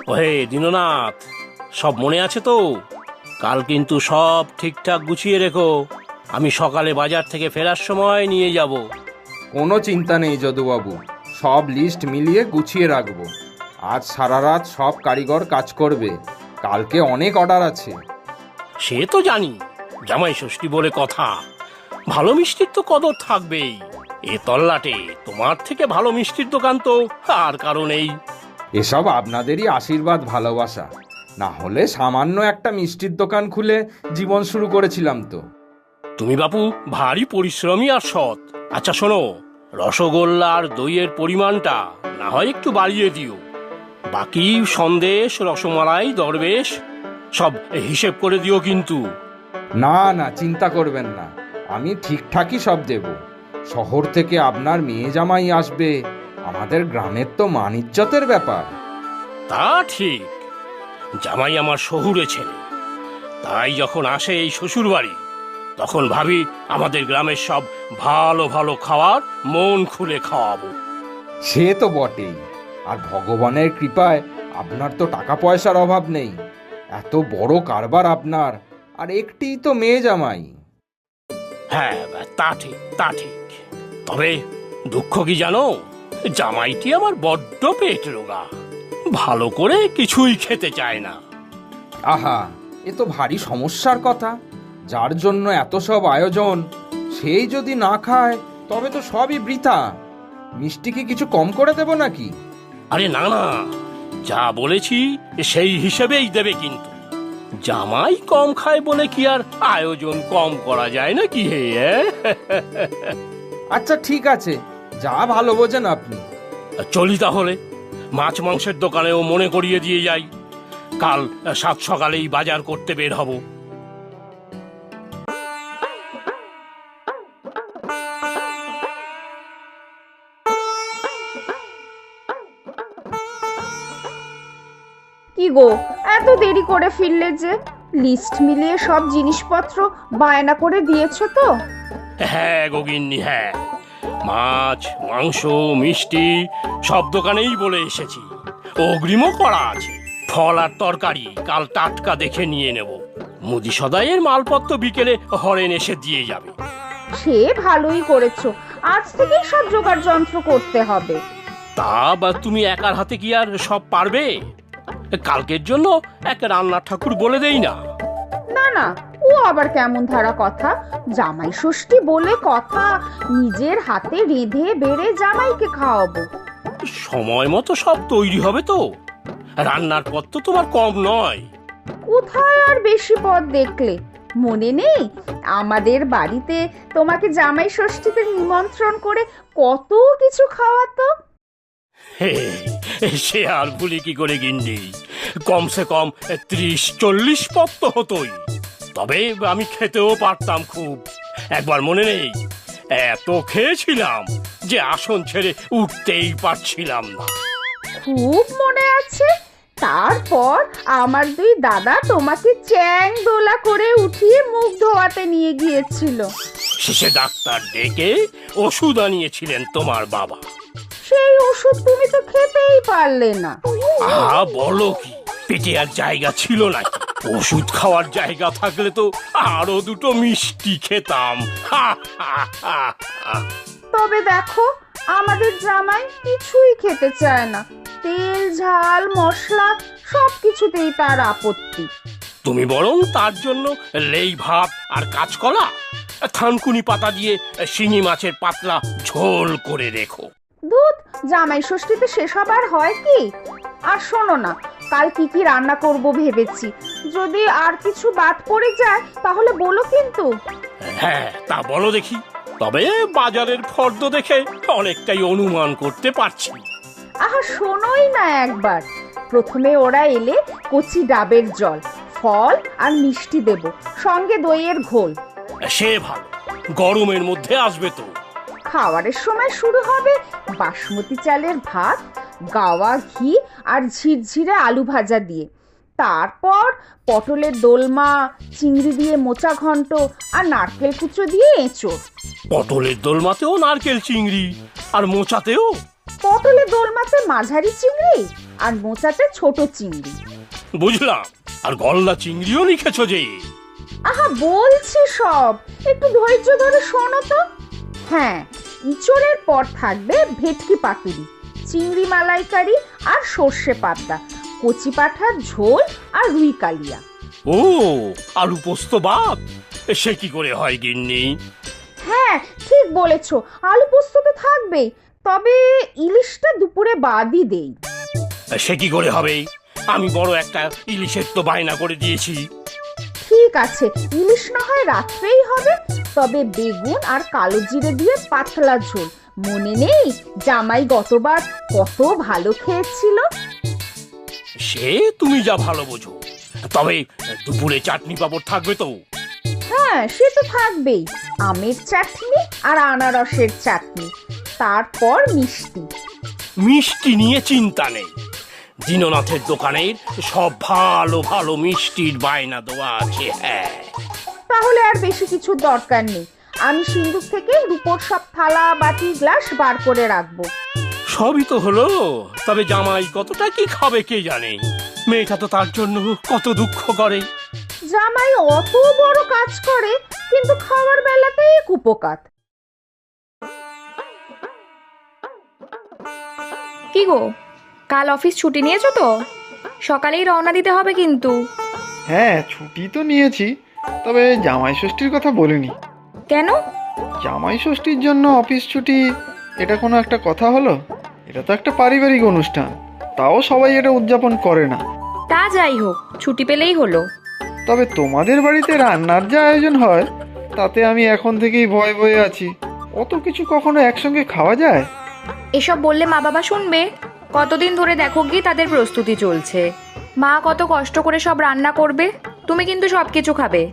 ওহে দীননাথ, সব মনে আছে তো? কাল কিন্তু সব ঠিকঠাক গুছিয়ে রেখো, আমি সকালে বাজার থেকে ফেরার সময় নিয়ে যাব। কোনো চিন্তা নেই যদুবাবু, সব লিস্ট মিলিয়ে গুছিয়ে রাখবো। আজ সারা রাত সব কারিগর কাজ করবে, কালকে অনেক অর্ডার আছে। সে তো জানি, জামাই ষষ্ঠী বলে কথা, ভালো মিষ্টির তো কদর থাকবেই। এ তল্লাটে তোমার থেকে ভালো মিষ্টির দোকান তো আর কারো নেই। এসব আপনাদেরই আশীর্বাদ, ভালোবাসা। না হলে সামান্য একটা মিষ্টির দোকান খুলে জীবন শুরু করেছিলাম তো। তুমি বাপু ভারী পরিশ্রমী আর সৎ। আচ্ছা শোনো, রসগোল্লা আর দইয়ের পরিমাণটা না হয় একটু বাড়িয়ে দিও। বাকি সন্দেশ, রসমালাই, দরবেশ সব হিসেব করে দিও কিন্তু। না না, চিন্তা করবেন না, আমি ঠিকঠাকই সব দেব। শহর থেকে আপনার মেয়ে জামাই আসবে, আমাদের গ্রামের তো মান ইজ্জতের ব্যাপার। তা ঠিক, জামাই আমার শহুরে ছেলে, তাই যখন আসে এই শ্বশুর বাড়ি তখন ভাবি আমাদের গ্রামের সব ভালো ভালো খাবার মন খুলে খাওয়াবো। সে তো বটেই, আর ভগবানের কৃপায় আপনার তো টাকা পয়সার অভাব নেই। এত বড় কারবার আপনার, আর একটিই তো মেয়ে জামাই। হ্যাঁ তা ঠিক, তা ঠিক। তবে দুঃখ কি জানো, জামাইটি আমার বড্ড পেট রোগা, ভালো করে কিছুই খেতে চায় না। আহা, এ তো ভারী সমস্যার কথা। যার জন্য এত সব আয়োজন, সেই যদি না খায় তবে তো সবই বৃথা। মিষ্টি কি কিছু কম করে দেব নাকি? আরে না না, যা বলেছি সেই হিসেবেই দেবে কিন্তু। জামাই কম খায় বলে কি আর আয়োজন কম করা যায় নাকি হে? আচ্ছা ঠিক আছে, যা ভালো বোঝেন আপনি। চলি তাহলে, মাছ মাংসের দোকানেও মনে করিয়ে দিয়ে যাই। কাল সাত সকালেই বাজার করতে বের হব। কি গো, এত দেরি করে ফিরলে যে? লিস্ট মিলিয়ে সব জিনিসপত্র বায়না করে দিয়েছো তো? হ্যাঁ গগিন্নি, হ্যাঁ, মাছ মাংস মিষ্টি সব দোকানেই বলে এসেছি, অগ্রিমও করা আছে। ফল আর তরকারি কাল টাটকা দেখে নিয়ে নেব। মুদি সদাইয়ের মালপত্র বিকেলে হরেন এসে দিয়ে যাবে। সে ভালোই করেছো, আজ থেকেই সব জোগাড় যন্ত্র করতে হবে। তা বা তুমি একার হাতে কি আর সব পারবে? কালকের জন্য এক রান্নার ঠাকুর বলে দেই না। না না, ও আবার কেমন ধারা কথা? জামাই ষষ্ঠী বলে কথা, নিজের হাতে রেঁধে বেড়ে জামাইকে খাওয়াবো। সময় মতো সব তৈরি হবে তো, রান্নার পথ তো তোমার কম নয়। কোথায় আর বেশি পদ দেখলে? মনে নেই আমাদের বাড়িতে তোমাকে জামাই ষষ্ঠীতে নিমন্ত্রণ করে কত কিছু খাওয়াতো? হে, সে আর ভুলি কি করে গিন্নি, কমসে কম 30-40 পদ তো হতোই। তবে আমি খেতেও পারতাম খুব। একবার মনে নেই, এত খেয়েছিলাম যে আসন ছেড়ে উঠতেই পারছিলাম না। খুব মনে আছে। তারপর আমার দুই দাদা তোমাকে চ্যাং দোলা করে উঠিয়ে মুখ ধোয়াতে নিয়ে গিয়েছিল। শেষে ডাক্তার ডেকে ওষুধ আনিয়েছিলেন তোমার বাবা। সেই ওষুধ তুমি তো খেতেই পারলে না। আহা, বলো কি, পেটে আর জায়গা ছিল নাকি? ওষুধ খাওয়ার জায়গা থাকলে তো আরো দুটো মিষ্টি খেতাম। হা, হা, হা, হা। তবে দেখো, আমাদের জামাই কিছুই খেতে চায় না। তেল ঝাল মশলা সবকিছুতেই তার আপত্তি। তুমি বরং তার জন্য লেই ভাত আর কাঁচকলা, থানকুনি পাতা দিয়ে শিঙি মাছের পাতলা ঝোল করে রেখো। দুধ, জামাই ষষ্ঠীতে সেসব আর হয় কি? আর শোনো না, কাল কি কি রান্না করব ভেবেছি। যদি আর কিছু বাদ পড়ে যায় তাহলে বলো কিন্তু। হ্যাঁ তা বলো দেখি। তবে বাজারের ফর্দ দেখে অনেকটাই অনুমান করতে পারছি। আহা শোনোই না একবার। প্রথমে ওরা এলে কচি ডাবের জল, ফল আর মিষ্টি দেব, সঙ্গে দইয়ের ঘোল। সে ভালো, গরমের মধ্যে আসবে তো। খাওয়ারের সময় শুরু হবে বাসমতি চালের ভাত, গাওয়া ঘি আর ঝিরঝিরে আলু ভাজা দিয়ে। তারপর পটলের দোলমা, চিংড়ি দিয়ে মোচা ঘন্ট আর নারকেল কুচো দিয়ে এঁচোড়। পটলের দোলমাতেও নারকেল চিংড়ি আর মোচাতেও? পটলে দোলমাতে মাঝারি চিংড়ি আর মোচাতে ছোট চিংড়ি। বুঝলাম। আর গলদা চিংড়িও লিখেছ যে? আহা বলছি সব, একটু ধৈর্য ধরে শোনো তো। হ্যাঁ, ইঁচড়ের পর থাকবে ভেটকি পাতুরি, চিংড়ি মালাইকারি আর সর্ষে পাবদা, কচি পাঁঠার ঝোল আর রুই কালিয়া। ও, আলু পোস্ত বাদ? সে কি করে হয় গিন্নি? হ্যাঁ ঠিক বলেছ, আলু পোস্ত তো থাকবেই, তবে ইলিশটা দুপুরে বাদই দেই। সে কি করে হবে? আমি বড় একটা ইলিশের তো বায়না করে দিয়েছি। ঠিক আছে, ইলিশ না হয় রাত্রেই হবে, তবে বেগুন আর কালো জিরে দিয়ে পাতলা ঝোল। মনে নেই জামাই গতবার কত ভালো খেয়েছিল? সে তুমি যা ভালো বোঝো, তবে দুপুরে চাটনি পাঁপড় থাকবে তো? হ্যাঁ সে তো থাকবেই, আমের চাটনি আর আনারসের চাটনি, তারপর মিষ্টি। মিষ্টি নিয়ে চিন্তা নেই, দীননাথের দোকানের সব ভালো ভালো মিষ্টির বায়না দেওয়া আছে। হ্যাঁ, তাহলে আর বেশি কিছুর দরকার নেই, আমি সিন্ধুক থেকে রূপোর সব থালা বাটি গ্লাস বার করে রাখবো। সবই তো হলো, তবে জামাই কতটা কি খাবে কে জানে। মেয়েটা তো তার জন্য কত দুঃখ করে। জামাই অত বড় কাজ করে, কিন্তু খাওয়ার বেলাতেই কুপোকাত। কি গো, কাল অফিস ছুটি নিয়েছো তো? সকালেই রওনা দিতে হবে কিন্তু। হ্যাঁ, ছুটি তো নিয়েছি, তবে জামাই ষষ্ঠীর কথা বলিনি। কেন? জামাই ষষ্ঠীর জন্য অফিস ছুটি, এটা কোনো একটা কথা হলো? এটা তো একটা পারিবারিক অনুষ্ঠান, তাও সবাই এটা উদযাপন করে না। তা যাই হোক, ছুটি পেলেই হলো। তবে তোমাদের বাড়িতে রান্নার যা আয়োজন হয়, তাতে আমি এখন থেকেই ভয়ে ভয়ে আছি। অত কিছু কখনো একসঙ্গে খাওয়া যায়? এসব বললে মা বাবা শুনবে? কতদিন ধরে দেখো কি তাদের প্রস্তুতি চলছে। মা কত কষ্ট করে সব রান্না করবে, তুমি কিন্তু সব কিছু খাবে।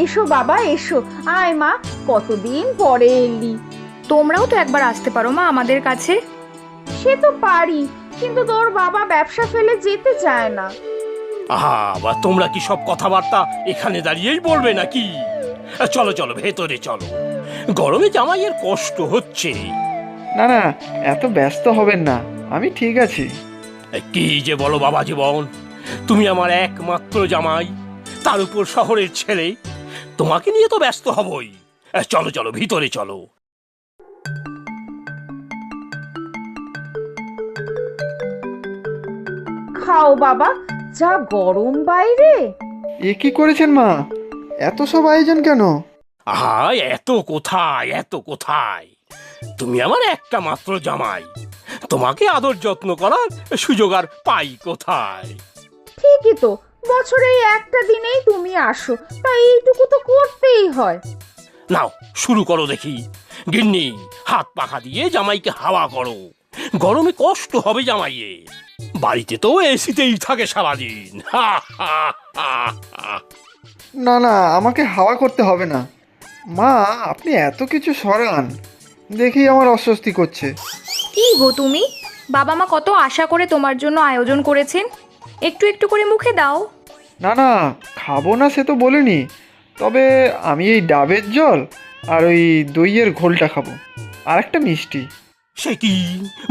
এসো বাবা এসো, আয় মা, কতদিন পরে এলি। তোমরাও তো একবার আসতে পারো মা আমাদের কাছে। সে তো পারি, কিন্তু তোর বাবা ব্যবসা ফেলে যেতে চায় না। আহা, বা তোমরা কি সব কথাবার্তা এখানে দাঁড়িয়েই বলবে নাকি? চলো চলো, ভেতরে চলো, গরমে জামাইয়ের কষ্ট হচ্ছে। না না, এত ব্যস্ত হবেন না, আমি ঠিক আছি। কি যে বলো বাবা জীবন, তুমি আমার একমাত্র জামাই, তার উপর শহরের ছেলে, তোমাকে নিয়ে তো ব্যস্ত হবই। চলো চলো, ভিতরে চলো। খাও বাবা, যা গরম বাইরে। এ কি করেছেন মা? এত সব আয়োজন কেন? আহা, এত কোথায়, এত কোথায়, তুমি আমার একটা মাত্র জামাই, তোমাকে আদর যত্ন করার সুযোগ আর পাই কোথায়? ঠিকই তো, বছরে এই একটা দিনেই তুমি আসো, তাই এইটুকু তো করতেই হয়। নাও শুরু করো দেখি। গিন্নি, হাত পাখা দিয়ে জামাইকে হাওয়া করো, গরমে কষ্ট হবে জামাইয়ে। বাড়িতে তো এসিতেই থাকে সারাদিন। হা হা হা হা। না না, আমাকে হাওয়া করতে হবে না। মা, আপনি এত কিছু সরান, দেখি আমার অস্বস্তি করছে। কি গো তুমি, বাবা মা কত আশা করে তোমার জন্য আয়োজন করেছেন, একটু একটু করে মুখে দাও। না না, খাবো না সে তো বলিনি, তবে আমি এই ডাবের জল আর ওই দইয়ের ঘোলটা খাবো, আর একটা মিষ্টি। সে কি,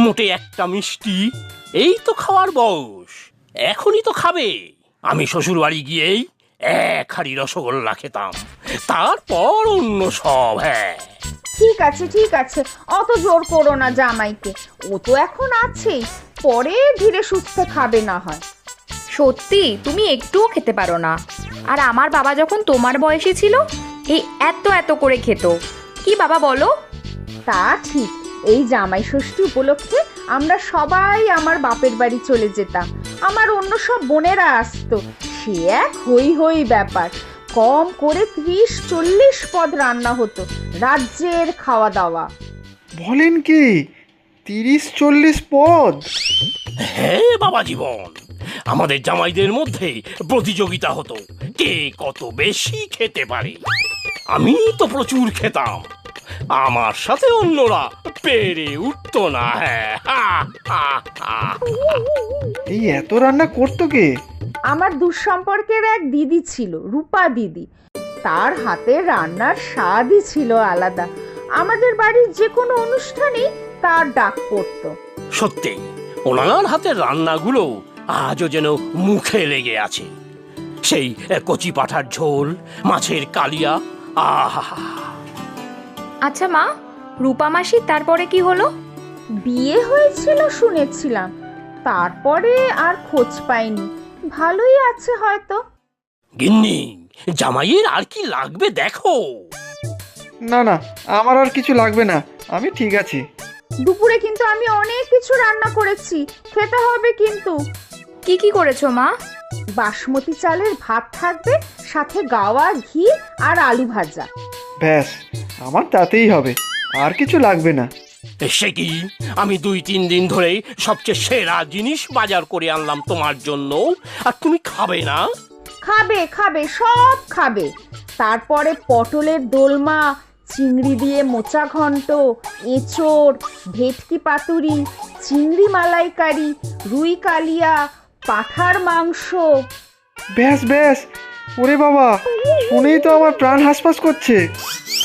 মোটে একটা মিষ্টি? এই তো খাওয়ার বয়স, এখনই তো খাবে। আমি শ্বশুর বাড়ি গিয়েই এক হাঁড়ি রসগোল্লা খেতাম, তারপর অন্য সব। হ্যাঁ, ঠিক আছে ঠিক আছে, অত জোর করো না জামাইকে, ও তো এখন আছেই, পরে ধীরে সুস্থে খাবে না হয়। সত্যি তুমি একটুও খেতে পারো না। আর আমার বাবা যখন তোমার বয়সী ছিল, এই এত এত করে খেত। কি বাবা বলো? তা ঠিক, এই জামাই ষষ্ঠী উপলক্ষে আমরা সবাই আমার বাপের বাড়ি চলে যেতাম, আমার অন্য সব বোনেরা আসতো, সে এক হই হই ব্যাপার। কম করে 30-40 পদ রান্না হতো, রাজ্যের খাওয়া দাওয়া। বলেন কি, 30-40 পদ? হ্যাঁ বাবা জীবন, আমাদের জামাইদের মধ্যে প্রতিযোগিতা হতো কে কত বেশি খেতে পারে। আমি তো প্রচুর খেতাম, আমার সাথে অন্যরা পেরে উঠতো না। হ্যাঁ, হা, হা, হা। এই এত রান্না করতো কে? আমার দুঃসম্পর্কের এক দিদি ছিল, রূপা দিদি। তার হাতের রান্নার স্বাদই ছিল আলাদা। আমাদের বাড়ির যে কোনো অনুষ্ঠানেই তার ডাক পড়তো। সত্যি ওনার হাতের রান্নাগুলো আজও যেন মুখে লেগে আছে। সেই কচি পাঠার ঝোল, মাছের কালিয়া, আহা! আচ্ছা মা, রূপা মাসির তারপরে কি হলো? বিয়ে হয়েছিল শুনেছিলাম, তারপরে আর খোঁজ পাইনি। ভালোই আছে হয়তো। গিন্নি, জামাইয়ের আর কি লাগবে দেখো। না না, আমার আর কিছু লাগবে না, আমি ঠিক আছি। দুপুরে কিন্তু আমি অনেক কিছু রান্না করেছি, খেতে হবে কিন্তু। কি কি করেছো মা? বাসমতি চালের ভাত থাকবে, সাথে গাওয়া ঘি আর আলু ভাজা। ব্যাস, আমার তাতেই হবে, আর কিছু লাগবে না। সে কি, আমি 2-3 দিন ধরে সবচেয়ে সেরা জিনিস বাজার করে আনলাম তোমার জন্য, আর তুমি খাবে না? খাবে খাবে, সব খাবে। তারপরে পটলের দোলমা, চিংড়ি দিয়ে মোচা ঘন্ট, এঁচোড়, ভেটকি পাতুরি, চিংড়ি মালাইকারি, রুই কালিয়া, পাঠার মাংস। ব্যাস ব্যাস, ওরে বাবা, শুনেই তো আমার প্রাণ হাসপাস করছে।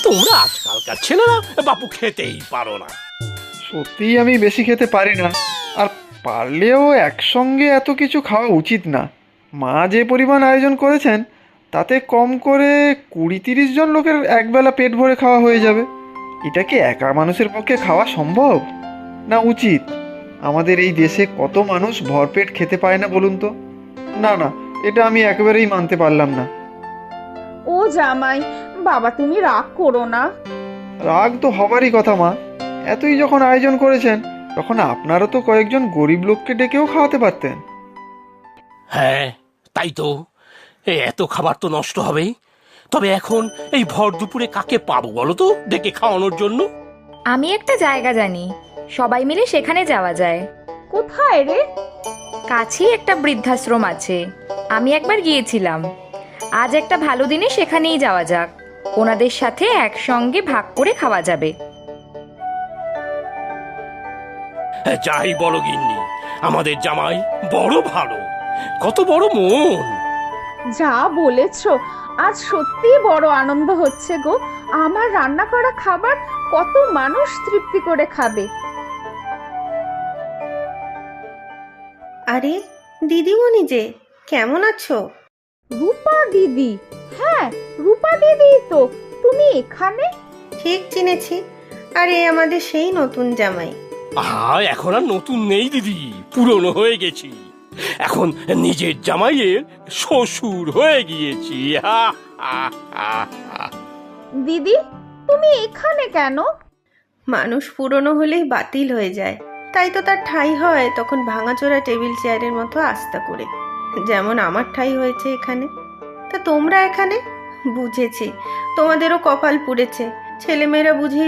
তোমরা আজকালকার ছেলেরা বাপু খেতেই পারো না। সত্যিই আমি বেশি খেতে পারি না, আর পারলেও একসঙ্গে এত কিছু খাওয়া উচিত না। মা যে পরিমাণ আয়োজন করেছেন তাতে কম করে 20-30 জন লোকের একবেলা পেট ভরে খাওয়া হয়ে যাবে। এটা কি একা মানুষের পক্ষে খাওয়া সম্ভব না উচিত? আমাদের এই দেশে কত মানুষ ভরপেট খেতে পায় না বলুন তো? না না, এটা আমি একেবারেই মানতে পারলাম না। ও জামাই, বাবা তুমি রাগ করো না। রাগ তো হবারই কথা মা, এতই যখন আয়োজন করেছেন তখন আপনারও তো কয়েকজন গরিব লোককে ডেকেও খাওয়াতে পারতেন। হ্যাঁ, তাই তো। এত খাবার তো নষ্ট হবে। তবে এখন এই ভর দুপুরে কাকে পাবো বলো তো ডেকে খাওয়ানোর জন্য? আমি একটা জায়গা জানি, সবাই মিলে সেখানে যাওয়া যায়। কোথায় রে? কাছেই একটা বৃদ্ধাশ্রম আছে, আমি একবার গিয়েছিলাম। আজ একটা ভালো দিনে সেখানেই যাওয়া যাক, ওনাদের সাথে একসঙ্গে ভাগ করে খাওয়া যাবে। যাই বলো গিন্নি, আমাদের জামাই বড় ভালো, কত বড় মন। যা বলেছ, আজ সত্যিই বড় আনন্দ হচ্ছে গো। আমার রান্না করা খাবার কত মানুষ তৃপ্তি করে খাবে। আরে দিদিমণি যে, কেমন আছো? রূপা দিদি? হ্যাঁ, রূপা দিদি তো। তুমি এখানে? ঠিক চিনেছি। আরে আমাদের সেই নতুন জামাই। এখন আর নতুন নেই দিদি, পুরনো হয়ে গেছি। এখন নিজের জামাইয়ের শ্বশুর হয়ে গিয়েছি। দিদি, তুমি এখানে কেন? মানুষ পুরনো হলেই বাতিল হয়ে যায়, তাই তো তার ঠাঁই হয় তখন ভাঙাচোরা টেবিল চেয়ারের মতো আস্থা করে, যেমন আমার ঠাঁই হয়েছে এখানে। তা তোমরা এখানে? বুঝেছি, তোমাদেরও কপাল পুড়েছে। ছেলেমেয়েরা বুঝি